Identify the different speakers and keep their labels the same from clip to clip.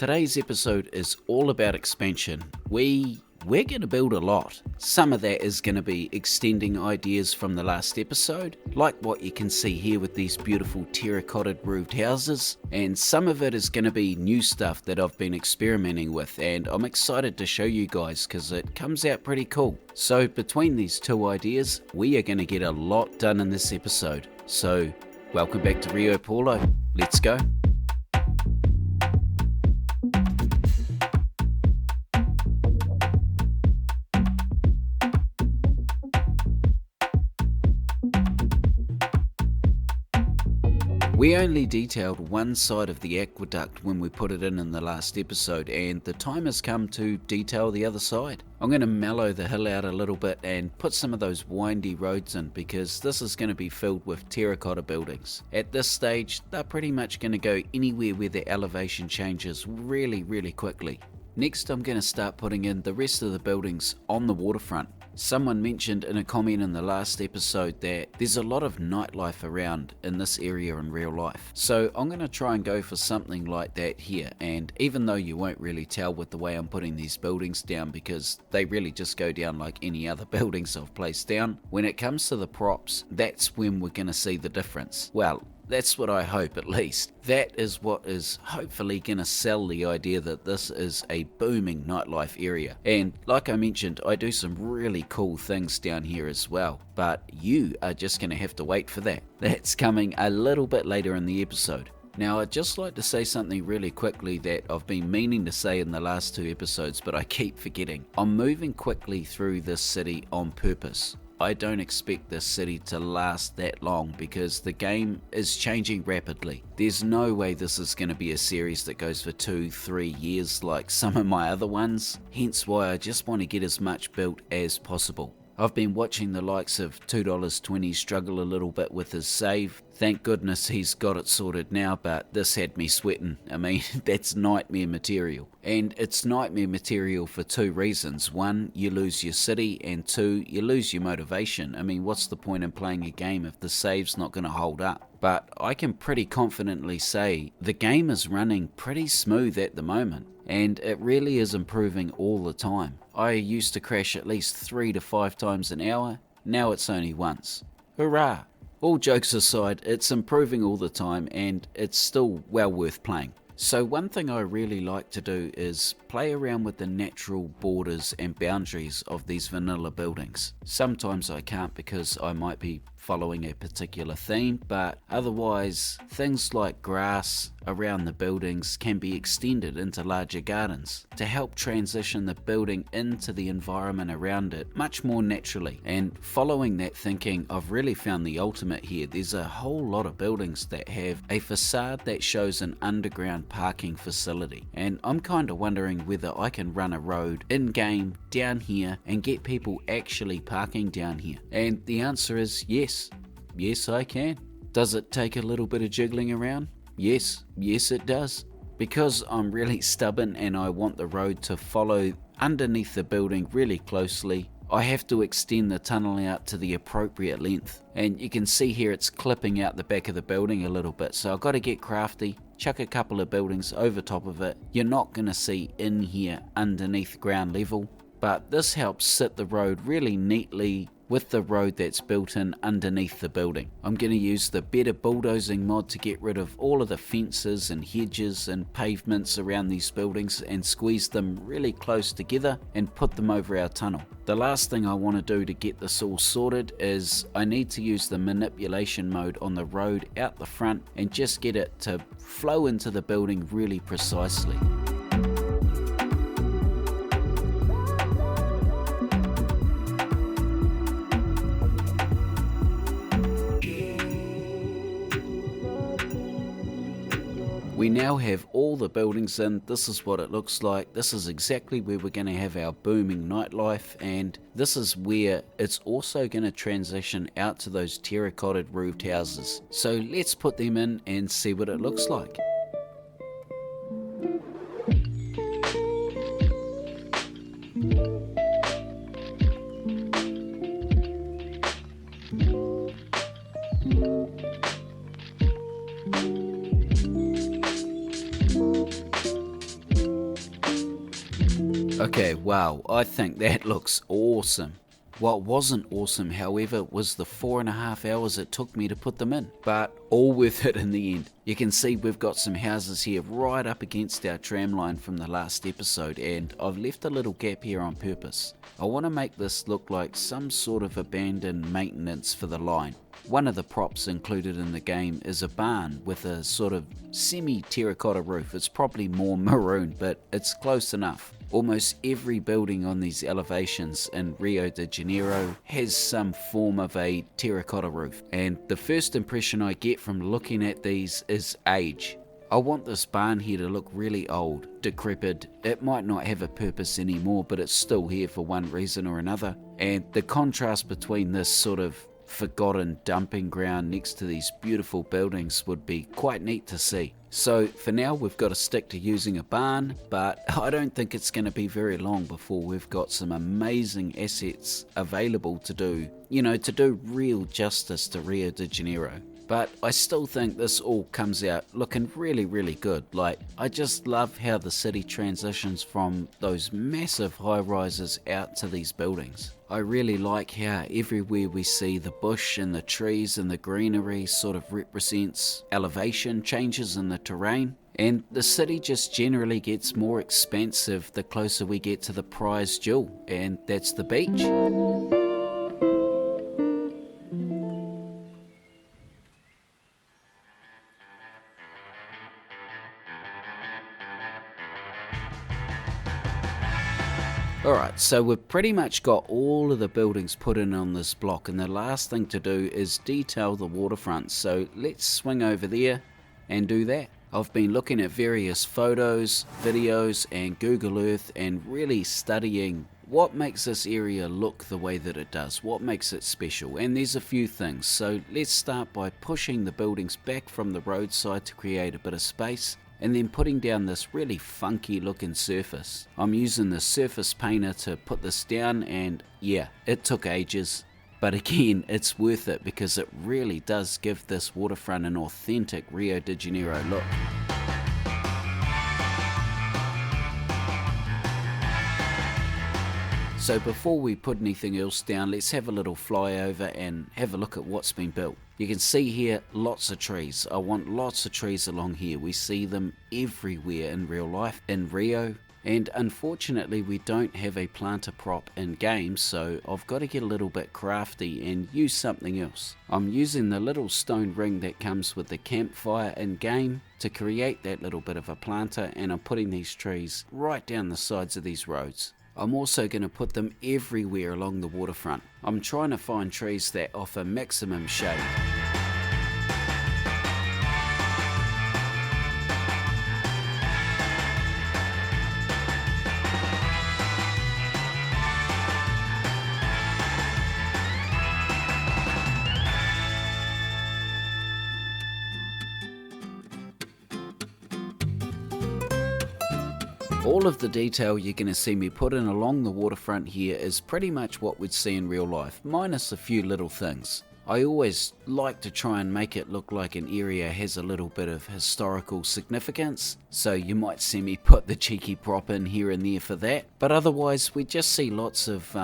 Speaker 1: Today's episode is all about expansion. We're going to build a lot. Some of that is going to be extending ideas from the last episode, like what you can see here with these beautiful terracotta roofed houses, and some of it is going to be new stuff that I've been experimenting with, and I'm excited to show you guys because it comes out pretty cool. So between these two ideas, we are going to get a lot done in this episode. So welcome back to Rio Paulo. Let's go. We only detailed one side of the aqueduct when we put it in the last episode, and the time has come to detail the other side. I'm going to mellow the hill out a little bit and put some of those windy roads in because this is going to be filled with terracotta buildings. At this stage, they're pretty much going to go anywhere where the elevation changes really quickly. Next, I'm going to start putting in the rest of the buildings on the waterfront. Someone mentioned in a comment in the last episode that there's a lot of nightlife around in this area in real life. So I'm going to try and go for something like that here, and even though you won't really tell with the way I'm putting these buildings down because they really just go down like any other buildings I've placed down, when it comes to the props, that's when we're going to see the difference. Well, that's what I hope, at least. That is what is hopefully going to sell the idea that this is a booming nightlife area. And like I mentioned, I do some really cool things down here as well. But you are just going to have to wait for that. That's coming a little bit later in the episode. Now, I'd just like to say something really quickly that I've been meaning to say in the last two episodes, but I keep forgetting. I'm moving quickly through this city on purpose. I don't expect this city to last that long because the game is changing rapidly. There's no way this is going to be a series that goes for 2-3 years like some of my other ones, hence why I just want to get as much built as possible. I've been watching the likes of $2.20 struggle a little bit with his save. Thank goodness he's got it sorted now, but this had me sweating. I mean, that's nightmare material. And it's nightmare material for two reasons. One, you lose your city, and two, you lose your motivation. I mean, what's the point in playing a game if the save's not going to hold up? But I can pretty confidently say the game is running pretty smooth at the moment, and it really is improving all the time. I used to crash at least 3 to 5 times an hour, now it's only once. Hurrah! All jokes aside, it's improving all the time and it's still well worth playing. So one thing I really like to do is play around with the natural borders and boundaries of these vanilla buildings. Sometimes I can't because I might be following a particular theme, but otherwise things like grass around the buildings can be extended into larger gardens to help transition the building into the environment around it much more naturally. And following that thinking, I've really found the ultimate here. There's a whole lot of buildings that have a facade that shows an underground parking facility, and I'm kind of wondering whether I can run a road in game down here and get people actually parking down here. And the answer is yes I can. Does it take a little bit of jiggling around? Yes it does. Because I'm really stubborn and I want the road to follow underneath the building really closely, I have to extend the tunnel out to the appropriate length. And you can see here it's clipping out the back of the building a little bit, so I've got to get crafty, chuck a couple of buildings over top of it. You're not going to see in here underneath ground level, but this helps sit the road really neatly with the road that's built in underneath the building. I'm going to use the better bulldozing mod to get rid of all of the fences and hedges and pavements around these buildings and squeeze them really close together and put them over our tunnel. The last thing I want to do to get this all sorted is I need to use the manipulation mode on the road out the front and just get it to flow into the building really precisely. We now have all the buildings in. This is what it looks like. This is exactly where we're going to have our booming nightlife, and this is where it's also going to transition out to those terracotta roofed houses. So let's put them in and see what it looks like. Okay, wow, I think that looks awesome. What wasn't awesome, however, was the 4.5 hours it took me to put them in, but all worth it in the end. You can see we've got some houses here right up against our tram line from the last episode, and I've left a little gap here on purpose. I want to make this look like some sort of abandoned maintenance for the line. One of the props included in the game is a barn with a sort of semi-terracotta roof. It's probably more maroon, but it's close enough. Almost every building on these elevations in Rio de Janeiro has some form of a terracotta roof, and the first impression I get from looking at these is age. I want this barn here to look really old, decrepit. It might not have a purpose anymore, but it's still here for one reason or another, and the contrast between this sort of forgotten dumping ground next to these beautiful buildings would be quite neat to see. So for now we've got to stick to using a barn, but I don't think it's going to be very long before we've got some amazing assets available to do real justice to Rio de Janeiro. But I still think this all comes out looking really, really good. Like, I just love how the city transitions from those massive high-rises out to these buildings. I really like how everywhere we see the bush and the trees and the greenery sort of represents elevation changes in the terrain. And the city just generally gets more expansive the closer we get to the prize jewel, and that's the beach. Alright, so we've pretty much got all of the buildings put in on this block, and the last thing to do is detail the waterfront, so let's swing over there and do that. I've been looking at various photos, videos and Google Earth and really studying what makes this area look the way that it does, what makes it special, and there's a few things. So let's start by pushing the buildings back from the roadside to create a bit of space, and then putting down this really funky looking surface. I'm using the surface painter to put this down, and yeah, it took ages, but again, it's worth it because it really does give this waterfront an authentic Rio de Janeiro look. So before we put anything else down, let's have a little flyover and have a look at what's been built. You can see here lots of trees. I want lots of trees along here. We see them everywhere in real life in Rio, and unfortunately we don't have a planter prop in game, so I've got to get a little bit crafty and use something else. I'm using the little stone ring that comes with the campfire in game to create that little bit of a planter, and I'm putting these trees right down the sides of these roads. I'm also going to put them everywhere along the waterfront. I'm trying to find trees that offer maximum shade. All of the detail you're going to see me put in along the waterfront here is pretty much what we'd see in real life, minus a few little things. I always like to try and make it look like an area has a little bit of historical significance, so you might see me put the cheeky prop in here and there for that, but otherwise we just see lots of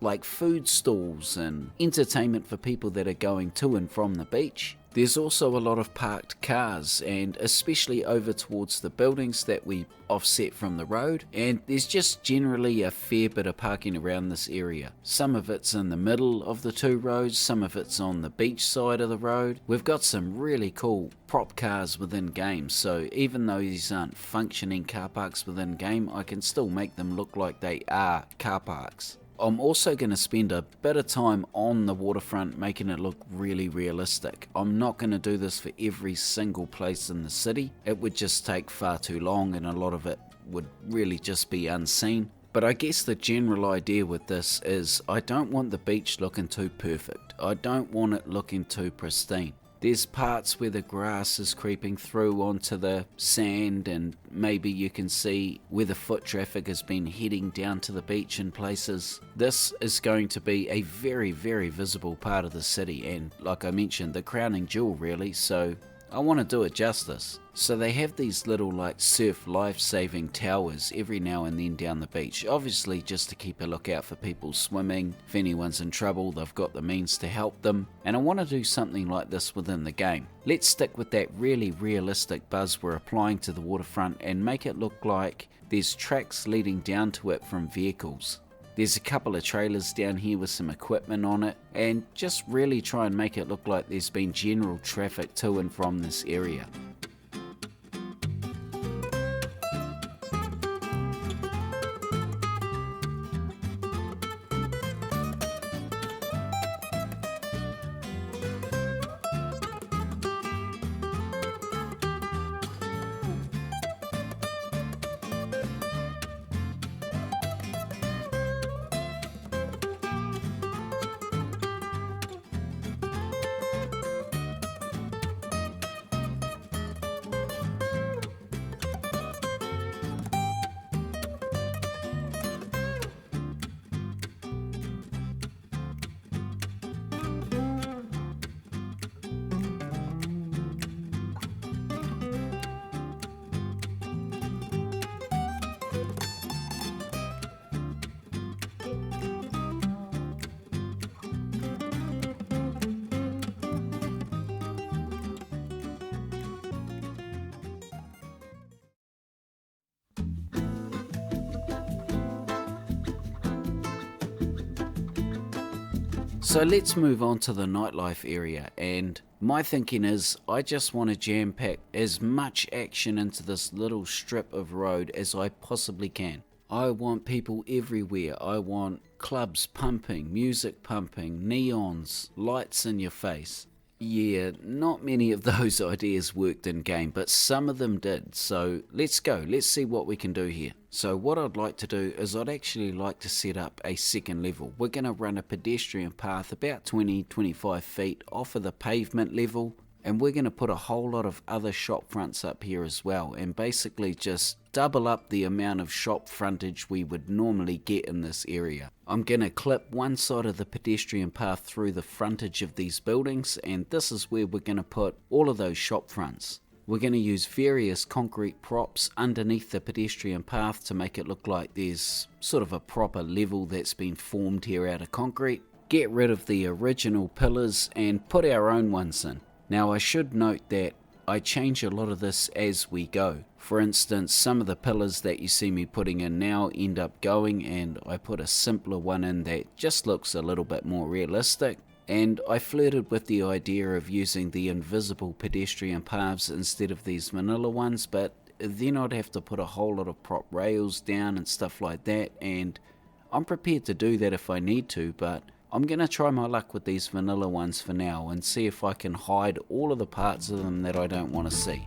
Speaker 1: like food stalls and entertainment for people that are going to and from the beach. There's also a lot of parked cars, and especially over towards the buildings that we offset from the road, and there's just generally a fair bit of parking around this area. Some of it's in the middle of the two roads, some of it's on the beach side of the road. We've got some really cool prop cars within game, so even though these aren't functioning car parks within game, I can still make them look like they are car parks. I'm also going to spend a bit of time on the waterfront making it look really realistic. I'm not going to do this for every single place in the city. It would just take far too long and a lot of it would really just be unseen. But I guess the general idea with this is I don't want the beach looking too perfect. I don't want it looking too pristine. There's parts where the grass is creeping through onto the sand, and maybe you can see where the foot traffic has been heading down to the beach in places. This is going to be a very, very visible part of the city, and like I mentioned, the crowning jewel really, so I want to do it justice. So they have these little like surf life-saving towers every now and then down the beach, obviously just to keep a lookout for people swimming. If anyone's in trouble, they've got the means to help them, and I want to do something like this within the game. Let's stick with that really realistic buzz we're applying to the waterfront and make it look like there's tracks leading down to it from vehicles. There's a couple of trailers down here with some equipment on it, and just really try and make it look like there's been general traffic to and from this area. So let's move on to the nightlife area, and my thinking is I just want to jam pack as much action into this little strip of road as I possibly can. I want people everywhere. I want clubs pumping, music pumping, neons, lights in your face. Yeah, not many of those ideas worked in game, but some of them did. So let's go. Let's see what we can do here. So what I'd like to do is I'd actually like to set up a second level. We're going to run a pedestrian path about 20-25 feet off of the pavement level, and we're going to put a whole lot of other shop fronts up here as well, and basically just double up the amount of shop frontage we would normally get in this area. I'm going to clip one side of the pedestrian path through the frontage of these buildings, and this is where we're going to put all of those shop fronts. We're going to use various concrete props underneath the pedestrian path to make it look like there's sort of a proper level that's been formed here out of concrete. Get rid of the original pillars and put our own ones in. Now I should note that I change a lot of this as we go. For instance, some of the pillars that you see me putting in now end up going, and I put a simpler one in that just looks a little bit more realistic. And I flirted with the idea of using the invisible pedestrian paths instead of these vanilla ones, but then I'd have to put a whole lot of prop rails down and stuff like that, and I'm prepared to do that if I need to, but I'm going to try my luck with these vanilla ones for now and see if I can hide all of the parts of them that I don't want to see.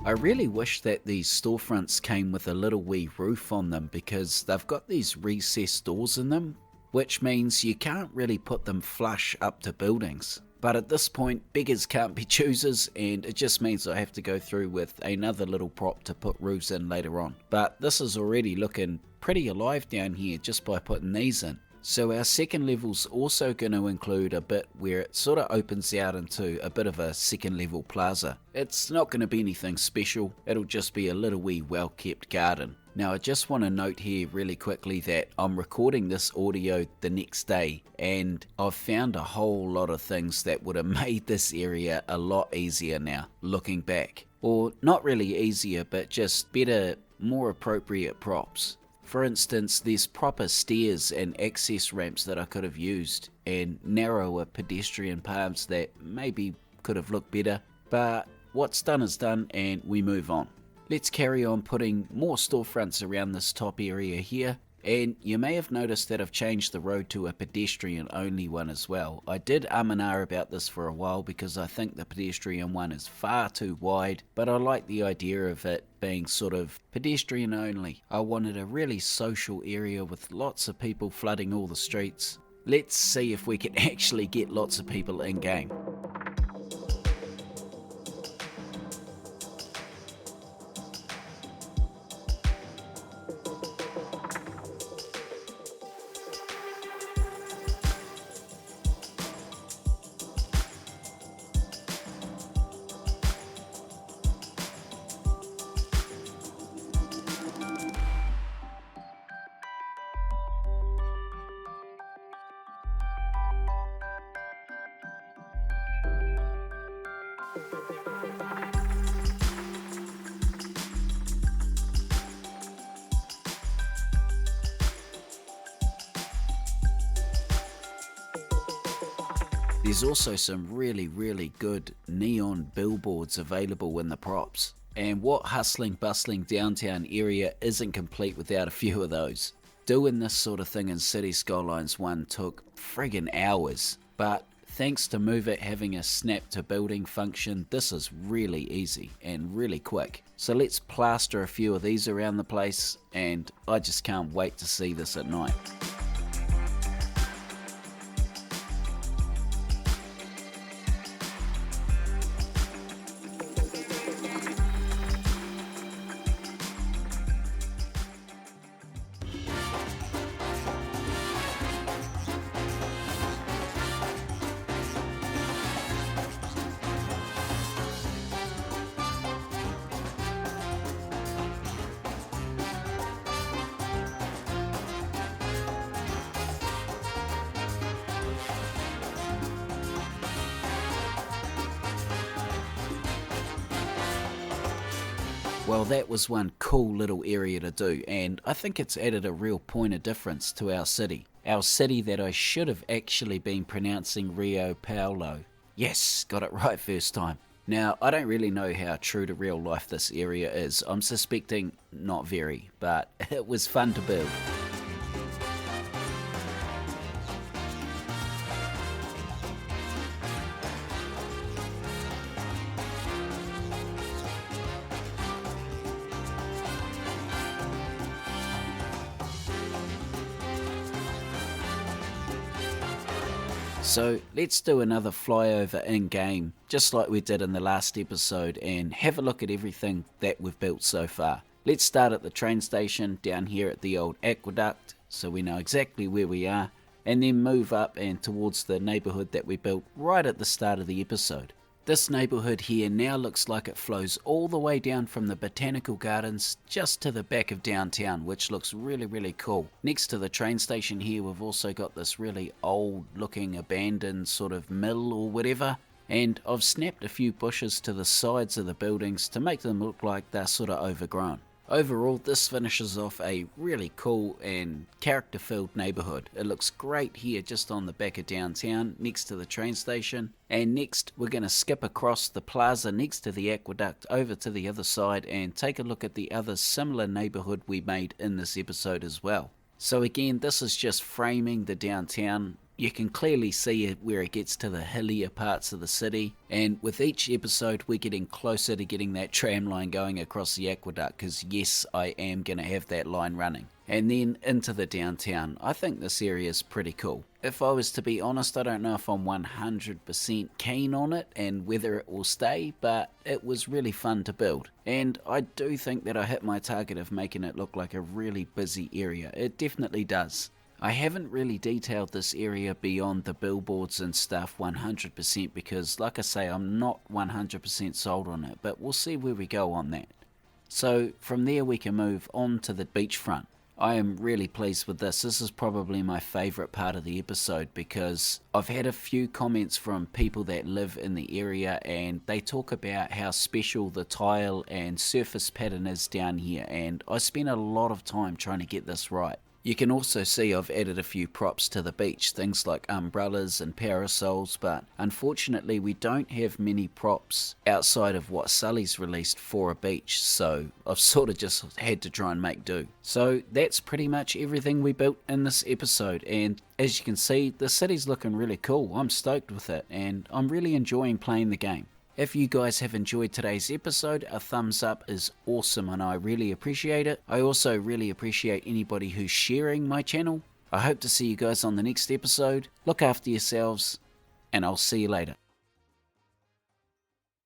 Speaker 1: I really wish that these storefronts came with a little wee roof on them, because they've got these recessed doors in them, which means you can't really put them flush up to buildings. But at this point, beggars can't be choosers, and it just means I have to go through with another little prop to put roofs in later on. But this is already looking pretty alive down here just by putting these in. So our second level's also going to include a bit where it sort of opens out into a bit of a second level plaza. It's not going to be anything special, it'll just be a little wee well kept garden. Now I just want to note here really quickly that I'm recording this audio the next day, and I've found a whole lot of things that would have made this area a lot easier now, looking back. Or not really easier, but just better, more appropriate props. For instance, there's proper stairs and access ramps that I could have used, and narrower pedestrian paths that maybe could have looked better, but what's done is done and we move on. Let's carry on putting more storefronts around this top area here, and you may have noticed that I've changed the road to a pedestrian only one as well. I did and ah about this for a while because I think the pedestrian one is far too wide, but I like the idea of it being sort of pedestrian only. I wanted a really social area with lots of people flooding all the streets. Let's see if we can actually get lots of people in game. There's also some really good neon billboards available in the props. And what hustling bustling downtown area isn't complete without a few of those? Doing this sort of thing in Citiesskylines 1 took friggin' hours, but thanks to Move It having a snap to building function, this is really easy and really quick. So let's plaster a few of these around the place, and I just can't wait to see this at night. Well, that was one cool little area to do, and I think it's added a real point of difference to our city. Our city that I should have actually been pronouncing Rio Paulo. Yes, got it right first time. Now, I don't really know how true to real life this area is. I'm suspecting not very, but it was fun to build. So let's do another flyover in game, just like we did in the last episode, and have a look at everything that we've built so far. Let's start at the train station down here at the old aqueduct, so we know exactly where we are, and then move up and towards the neighbourhood that we built right at the start of the episode. This neighbourhood here now looks like it flows all the way down from the botanical gardens just to the back of downtown, which looks really cool. Next to the train station here, we've also got this really old looking abandoned sort of mill or whatever, and I've snapped a few bushes to the sides of the buildings to make them look like they're sort of overgrown. Overall, this finishes off a really cool and character-filled neighbourhood. It looks great here just on the back of downtown next to the train station. And next we're going to skip across the plaza next to the aqueduct over to the other side and take a look at the other similar neighbourhood we made in this episode as well. So again, this is just framing the downtown. You can clearly see it where it gets to the hillier parts of the city, and with each episode we're getting closer to getting that tram line going across the aqueduct, because yes, I am going to have that line running. And then into the downtown. I think this area is pretty cool. If I was to be honest, I don't know if I'm 100% keen on it and whether it will stay, but it was really fun to build. And I do think that I hit my target of making it look like a really busy area. It definitely does. I haven't really detailed this area beyond the billboards and stuff 100% because, like I say, I'm not 100% sold on it, but we'll see where we go on that. So from there we can move on to the beachfront. I am really pleased with this. This is probably my favourite part of the episode because I've had a few comments from people that live in the area and they talk about how special the tile and surface pattern is down here, and I spent a lot of time trying to get this right. You can also see I've added a few props to the beach, things like umbrellas and parasols, but unfortunately we don't have many props outside of what Sully's released for a beach, so I've sort of just had to try and make do. So that's pretty much everything we built in this episode, and as you can see, the city's looking really cool. I'm stoked with it, and I'm really enjoying playing the game. If you guys have enjoyed today's episode, a thumbs up is awesome and I really appreciate it. I also really appreciate anybody who's sharing my channel. I hope to see you guys on the next episode. Look after yourselves, and I'll see you later.